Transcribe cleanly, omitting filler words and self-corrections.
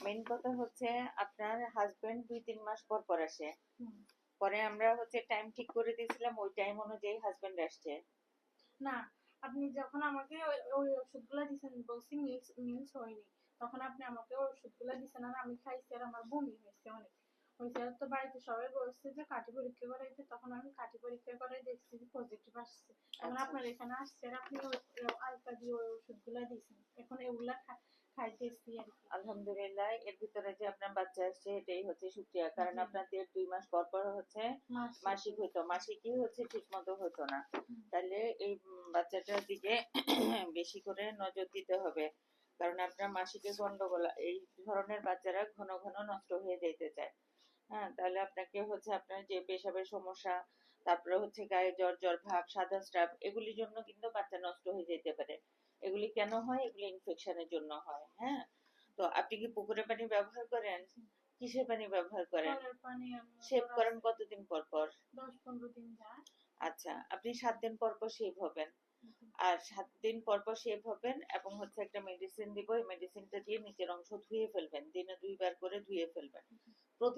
Main কথা হচ্ছে আপনার হাজবেন্ড 2-3 মাস পর পর আসে। হুম। পরে আমরা হচ্ছে টাইম ঠিক করে দিয়েছিলাম, ওই টাইম অনুযায়ী হাজবেন্ড আসছে। না, আপনি যখন আমাকে ওই ওষুধগুলা দিছেন বলছি মিলস হয়নি, তখন আপনি আমাকে ওই ওষুধগুলা দিছেন আর আমি খাইছি আর আমার বমি হয়েছে অনেক হয়েছে। তো বাড়িতে সবাই বলছে যে কাঠি পরীক্ষা করাইতে, তখন আমি কাঠি পরীক্ষা করে দেখছি যে পজিটিভ আসছে। তখন আচ্ছা, আপনার এখানে আসছে আর আপনি আলতা দিয়ে ওই ওষুধগুলা দিয়েছেন, এখন এগুলা খাইতেছি আর কি। আলহামদুলিল্লাহ। এর ভিতরে যে আপনার বাচ্চা আসছে এটাই হচ্ছে শুকরিয়া, কারণ জি। আপনার 1.5-2 মাস পর পর হচ্ছে মাসিক হইতো, মাসিকই হচ্ছে ঠিক মতো হতো না। তাহলে এই বাচ্চাটার দিকে বেশি করে নজর দিতে হবে, কারণ আপনার মাসিকে গন্ডগোল, এই ধরনের বাচ্চারা ঘন ঘন নষ্ট হয়ে যেতে চায়। হ্যাঁ, তাহলে আপনাকে হচ্ছে আপনার যে পেশাবের সমস্যা, তারপরে হচ্ছে গায়ে জ্বর জ্বর ভাব, সাদা স্রাব, এগুলির জন্য কিন্তু বাচ্চা নষ্ট হয়ে যেতে পারে। এগুলি কেন হয়? এগুলি ইনফেকশনের জন্য হয়। হ্যাঁ, তো আপনি কি পুকুরের পানি ব্যবহার করেন? কিসের পানি ব্যবহার করেন? কলের পানি শেভ মোটর করেন আছে, কতদিন পর পর? 10-15 দিন যায়। আচ্ছা, আপনি 7 দিন পর পর শেভ হবেন। জি। আর 7 দিন পর পর শেভ হবেন, এবং হচ্ছে একটা মেডিসিন দিব, এই মেডিসিনটা দিয়ে নিচের অংশ ধুয়ে ফেলবেন, দিনে 2 বার করে ধুয়ে ফেলবেন। প্রতি